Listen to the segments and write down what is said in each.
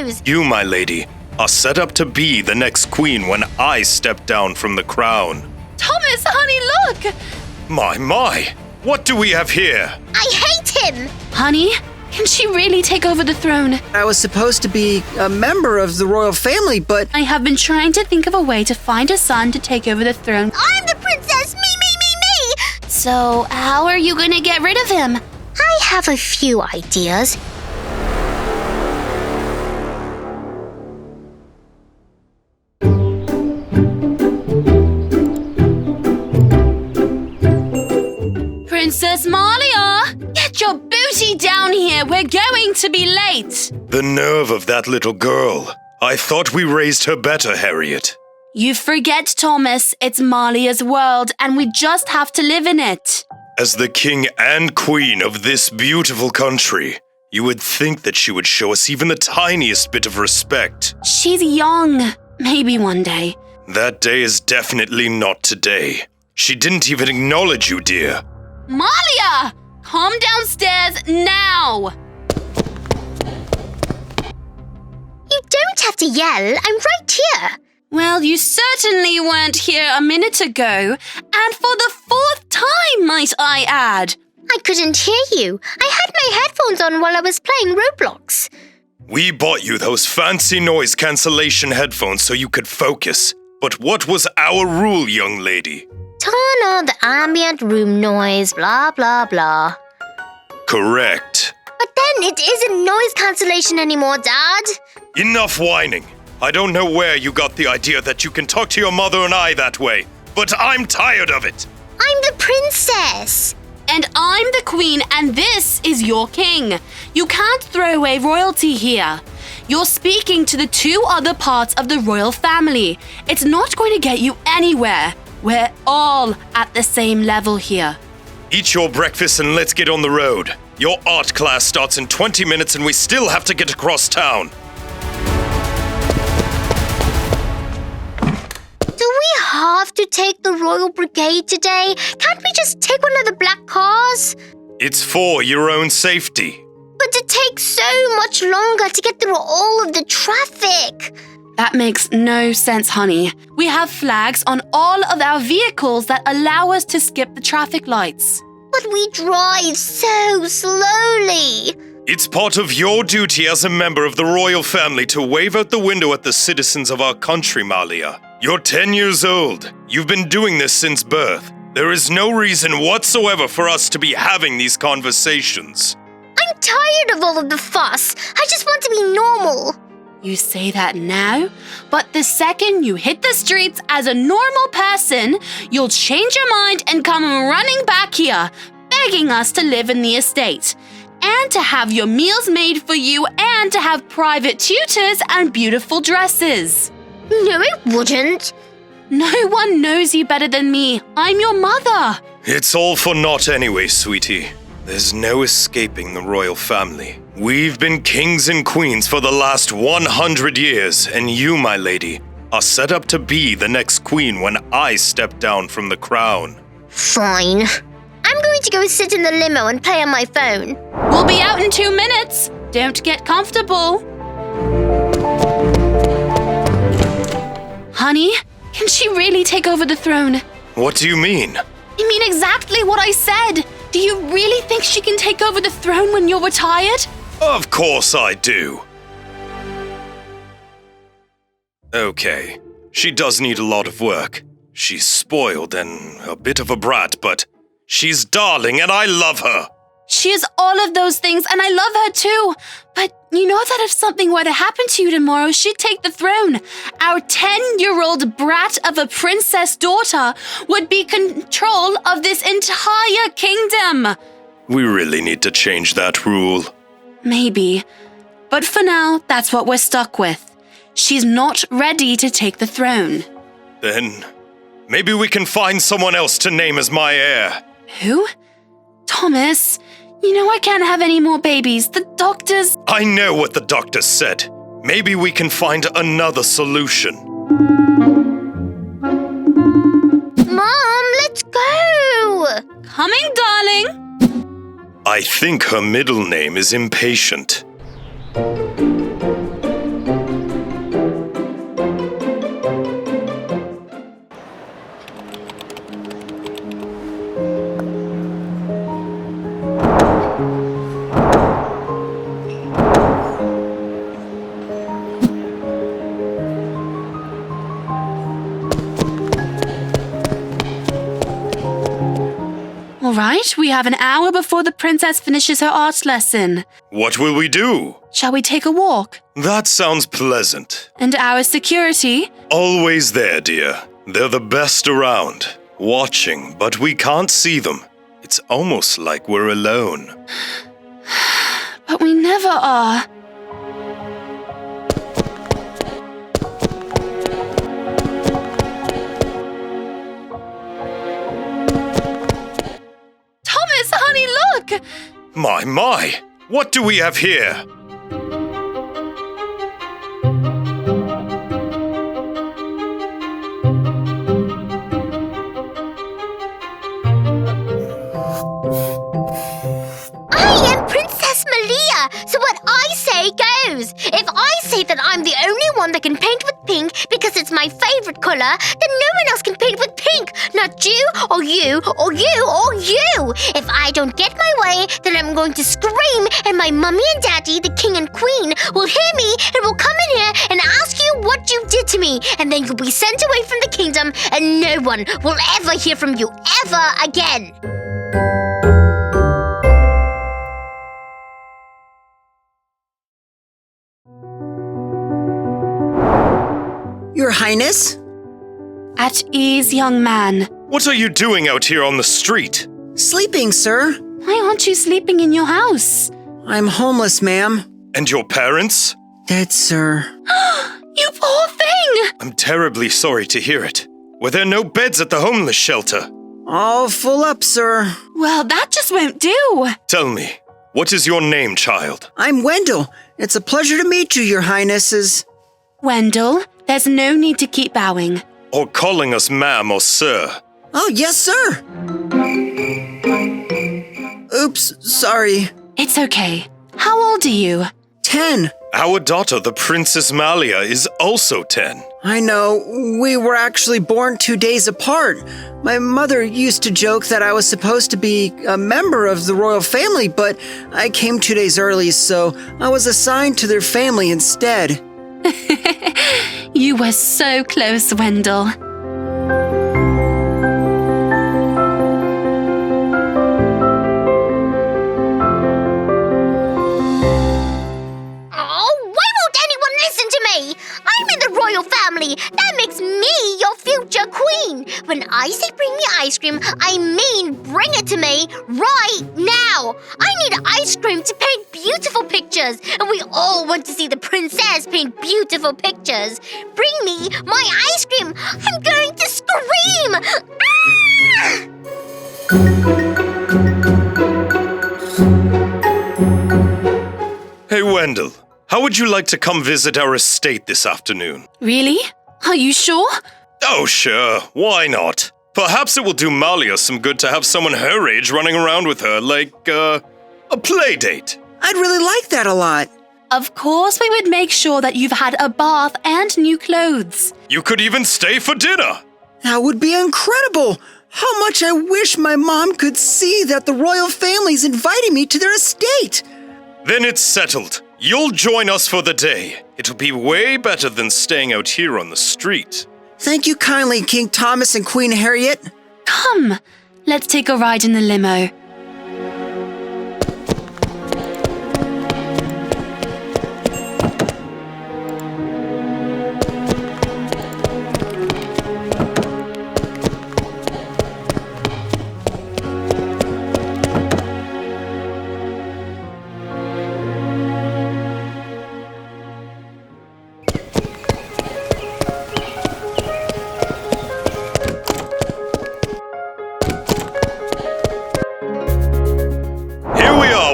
news? You, my lady, are set up to be the next queen when I step down from the crown. Thomas, honey, look! My, what do we have here? I hate him! Honey, can she really take over the throne? I was supposed to be a member of the royal family, but I have been trying to think of a way to find a son to take over the throne. I'm the princess! Me! So, how are you gonna get rid of him? I have a few ideas. Princess Malia! Get your booty down here! We're going to be late! The nerve of that little girl. I thought we raised her better, Harriet. You forget, Thomas, it's Malia's world and we just have to live in it. As the king and queen of this beautiful country, you would think that she would show us even the tiniest bit of respect. She's young. Maybe one day. That day is definitely not today. She didn't even acknowledge you, dear. Malia! Come downstairs now! You don't have to yell. I'm right here. Well, you certainly weren't here a minute ago, and for the 4th time, might I add. I couldn't hear you. I had my headphones on while I was playing Roblox. We bought you those fancy noise cancellation headphones so you could focus. But what was our rule, young lady? Turn on the ambient room noise, blah, blah, blah. Correct. But then it isn't noise cancellation anymore, Dad. Enough whining. I don't know where you got the idea that you can talk to your mother and I that way, but I'm tired of it. I'm the princess. And I'm the queen, and this is your king. You can't throw away royalty here. You're speaking to the 2 other parts of the royal family. It's not going to get you anywhere. We're all at the same level here. Eat your breakfast and let's get on the road. Your art class starts in 20 minutes and we still have to get across town. Do we have to take the Royal Brigade today? Can't we just take one of the black cars? It's for your own safety. But it takes so much longer to get through all of the traffic. That makes no sense, honey. We have flags on all of our vehicles that allow us to skip the traffic lights. But we drive so slowly. It's part of your duty as a member of the royal family to wave out the window at the citizens of our country, Malia. You're 10 years old. You've been doing this since birth. There is no reason whatsoever for us to be having these conversations. I'm tired of all of the fuss. I just want to be normal. You say that now, but the second you hit the streets as a normal person, you'll change your mind and come running back here, begging us to live in the estate, and to have your meals made for you, and to have private tutors and beautiful dresses. No, it wouldn't. No one knows you better than me. I'm your mother. It's all for naught anyway, sweetie. There's no escaping the royal family. We've been kings and queens for the last 100 years, and you, my lady, are set up to be the next queen when I step down from the crown. Fine. I'm going to go sit in the limo and play on my phone. We'll be out in 2 minutes. Don't get comfortable. Honey, can she really take over the throne? What do you mean? I mean exactly what I said. Do you really think she can take over the throne when you're retired? Of course I do. Okay, she does need a lot of work. She's spoiled and a bit of a brat, but she's darling and I love her. She is all of those things and I love her too. But you know that if something were to happen to you tomorrow, she'd take the throne. Our 10-year-old brat of a princess daughter would be control of this entire kingdom. We really need to change that rule. Maybe. But for now, that's what we're stuck with. She's not ready to take the throne. Then maybe we can find someone else to name as my heir. Who? Thomas, you know I can't have any more babies. The doctors... I know what the doctor said. Maybe we can find another solution. Mom, let's go! Coming, darling. I think her middle name is Impatient. right, we have an hour before the princess finishes her art lesson. What will we do? Shall we take a walk? That sounds pleasant. And our security? Always there, dear. They're the best around. Watching, but we can't see them. It's almost like we're alone. But we never are. Thomas, honey, look! My! What do we have here? I am Princess Malia, so what I say goes. If I say that I'm the only one that can paint with pink because it's my favorite color, then no one else can paint with pink. Not you, or you, or you, or you. If I don't get my way, then I'm going to scream, and my mummy and daddy, the king and queen, will hear me and will come in here and ask you what you did to me. And then you'll be sent away from the kingdom, and no one will ever hear from you ever again. Your Highness? At ease, young man. What are you doing out here on the street? Sleeping, sir. Why aren't you sleeping in your house? I'm homeless, ma'am. And your parents? Dead, sir. You poor thing! I'm terribly sorry to hear it. Were there no beds at the homeless shelter? All full up, sir. Well, that just won't do. Tell me, what is your name, child? I'm Wendell. It's a pleasure to meet you, Your Highnesses. Wendell, there's no need to keep bowing. Or calling us ma'am or sir? Oh, yes, sir. Oops, sorry. It's okay. How old are you? 10. Our daughter, the Princess Malia, is also 10. I know. We were actually born 2 days apart. My mother used to joke that I was supposed to be a member of the royal family, but I came 2 days early, so I was assigned to their family instead. You were so close, Wendell. Royal family. That makes me your future queen. When I say bring me ice cream, I mean bring it to me right now. I need ice cream to paint beautiful pictures, and we all want to see the princess paint beautiful pictures. Bring me my ice cream. I'm going to scream. Hey, Wendell. How would you like to come visit our estate this afternoon? Really? Are you sure? Oh, sure. Why not? Perhaps it will do Malia some good to have someone her age running around with her, like, a play date. I'd really like that a lot. Of course we would make sure that you've had a bath and new clothes. You could even stay for dinner. That would be incredible. How much I wish my mom could see that the royal family's inviting me to their estate. Then it's settled. You'll join us for the day. It'll be way better than staying out here on the street. Thank you kindly, King Thomas and Queen Harriett. Come, let's take a ride in the limo.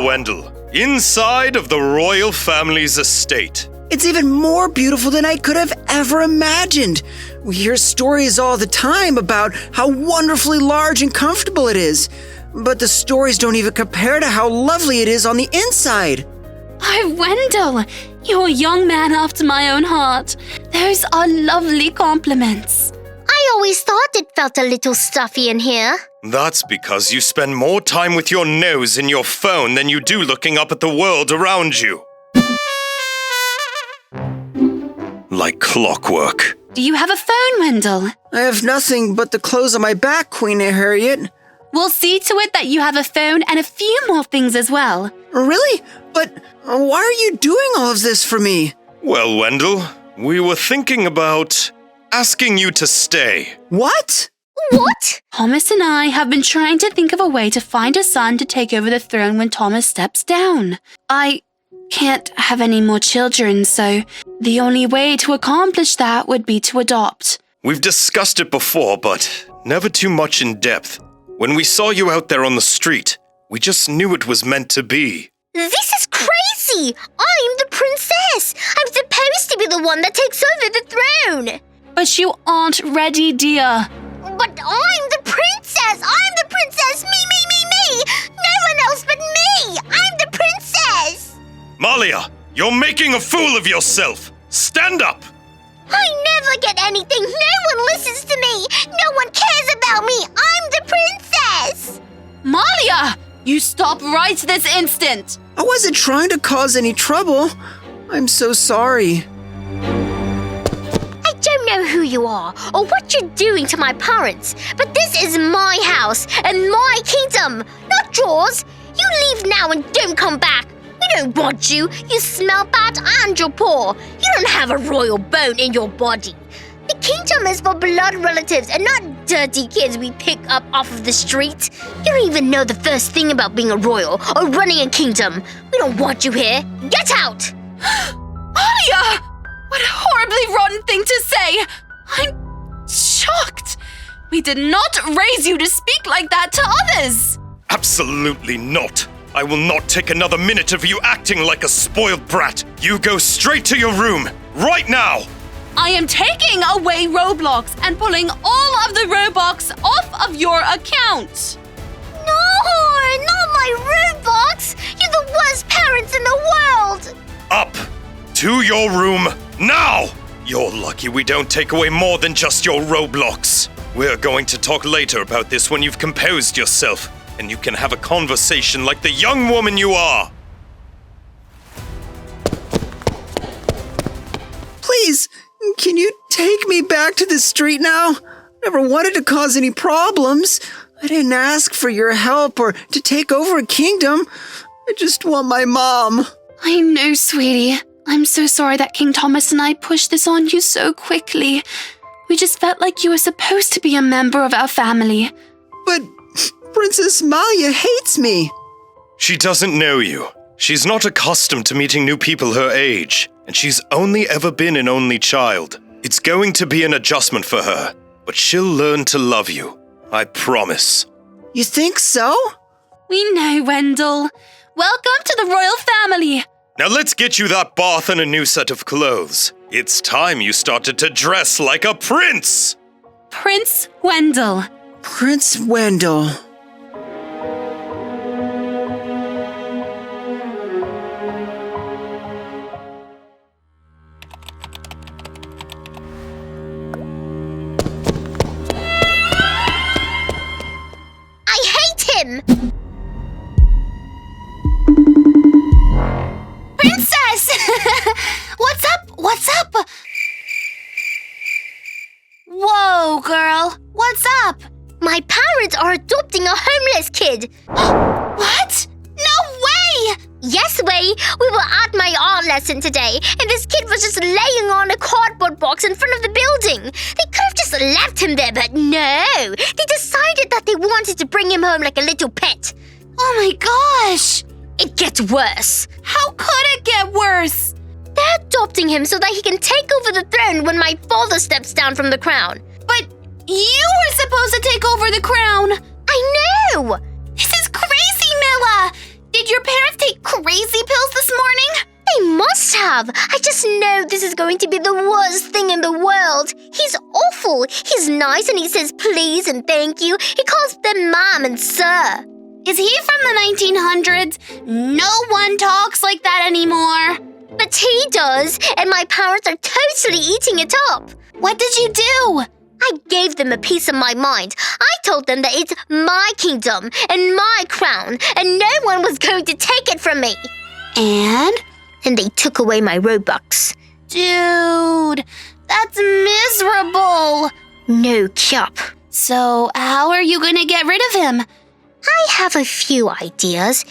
Wendell, inside of the royal family's estate. It's even more beautiful than I could have ever imagined. We hear stories all the time about how wonderfully large and comfortable it is. But the stories don't even compare to how lovely it is on the inside. Oh, Wendell, you're a young man after my own heart. Those are lovely compliments. I always thought it felt a little stuffy in here. That's because you spend more time with your nose in your phone than you do looking up at the world around you. Like clockwork. Do you have a phone, Wendell? I have nothing but the clothes on my back, Queen Harriett. We'll see to it that you have a phone and a few more things as well. Really? But why are you doing all of this for me? Well, Wendell, we were thinking about asking you to stay. What? What? Thomas and I have been trying to think of a way to find a son to take over the throne when Thomas steps down. I can't have any more children, so the only way to accomplish that would be to adopt. We've discussed it before, but never too much in depth. When we saw you out there on the street, we just knew it was meant to be. This is crazy! I'm the princess! I'm supposed to be the one that takes over the throne! But you aren't ready, dear. But I'm the princess! I'm the princess! Me! No one else but me! I'm the princess! Malia, you're making a fool of yourself! Stand up! I never get anything! No one listens to me! No one cares about me! I'm the princess! Malia! You stop right this instant! I wasn't trying to cause any trouble. I'm so sorry. I don't know who you are or what you're doing to my parents, but this is my house and my kingdom, not yours. You leave now and don't come back. We don't want you. You smell bad and you're poor. You don't have a royal bone in your body. The kingdom is for blood relatives and not dirty kids we pick up off of the street. You don't even know the first thing about being a royal or running a kingdom. We don't want you here. Get out! Malia! What a horribly rotten thing to say! I'm shocked. We did not raise you to speak like that to others. Absolutely not. I will not take another minute of you acting like a spoiled brat. You go straight to your room, right now! I am taking away Roblox and pulling all of the Robux off of your account. No, not my Roblox! You're the worst parents in the world! Up! To your room, now! You're lucky we don't take away more than just your Roblox. We're going to talk later about this when you've composed yourself, and you can have a conversation like the young woman you are. Please, can you take me back to the street now? Never wanted to cause any problems. I didn't ask for your help or to take over a kingdom. I just want my mom. I know, sweetie. I'm so sorry that King Thomas and I pushed this on you so quickly. We just felt like you were supposed to be a member of our family. But Princess Malia hates me. She doesn't know you. She's not accustomed to meeting new people her age, and she's only ever been an only child. It's going to be an adjustment for her, but she'll learn to love you. I promise. You think so? We know, Wendell. Welcome to the royal family. Now let's get you that bath and a new set of clothes. It's time you started to dress like a prince! Prince Wendell. Prince Wendell. I hate him! Princess! What's up? What's up? Whoa, girl. What's up? My parents are adopting a homeless kid. What? No way! Yes, way. We were at my art lesson today, and this kid was just laying on a cardboard box in front of the building. They could have just left him there, but no. They decided that they wanted to bring him home like a little pet. Oh my gosh! It gets worse. How could it get worse? They're adopting him so that he can take over the throne when my father steps down from the crown. But you were supposed to take over the crown. I know! This is crazy, Milla. Did your parents take crazy pills this morning? They must have. I just know this is going to be the worst thing in the world. He's awful. He's nice and he says please and thank you. He calls them ma'am and sir. Is he from the 1900s? No one talks like that anymore. But he does, and my parents are totally eating it up. What did you do? I gave them a piece of my mind. I told them that it's my kingdom and my crown, and no one was going to take it from me. And they took away my Robux. Dude, that's miserable. No cap. So how are you going to get rid of him? I have a few ideas.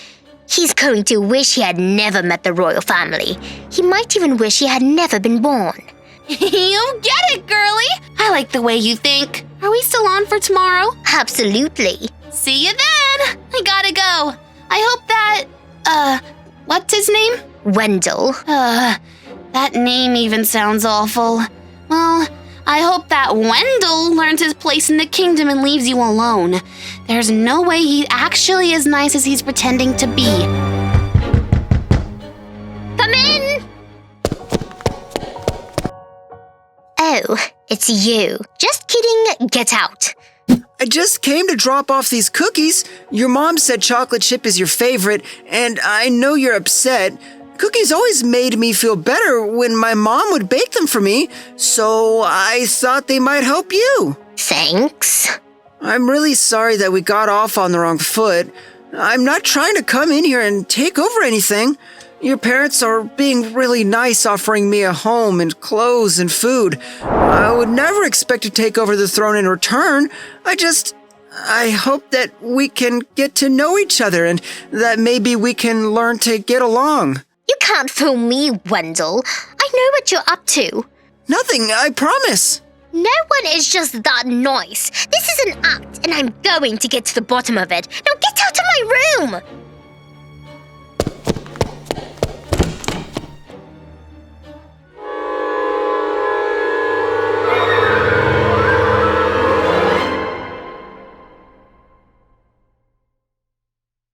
He's going to wish he had never met the royal family. He might even wish he had never been born. You get it, girlie! I like the way you think. Are we still on for tomorrow? Absolutely. See you then! I gotta go. I hope that, what's his name? Wendell. That name even sounds awful. Well, I hope that Wendell learns his place in the kingdom and leaves you alone. There's no way he's actually as nice as he's pretending to be. Come in! Oh, it's you. Just kidding, get out. I just came to drop off these cookies. Your mom said chocolate chip is your favorite, and I know you're upset. Cookies always made me feel better when my mom would bake them for me, so I thought they might help you. Thanks. I'm really sorry that we got off on the wrong foot. I'm not trying to come in here and take over anything. Your parents are being really nice, offering me a home and clothes and food. I would never expect to take over the throne in return. I hope that we can get to know each other and that maybe we can learn to get along. You can't fool me, Wendell. I know what you're up to. Nothing, I promise. No one is just that nice. This is an act, and I'm going to get to the bottom of it. Now get out of my room!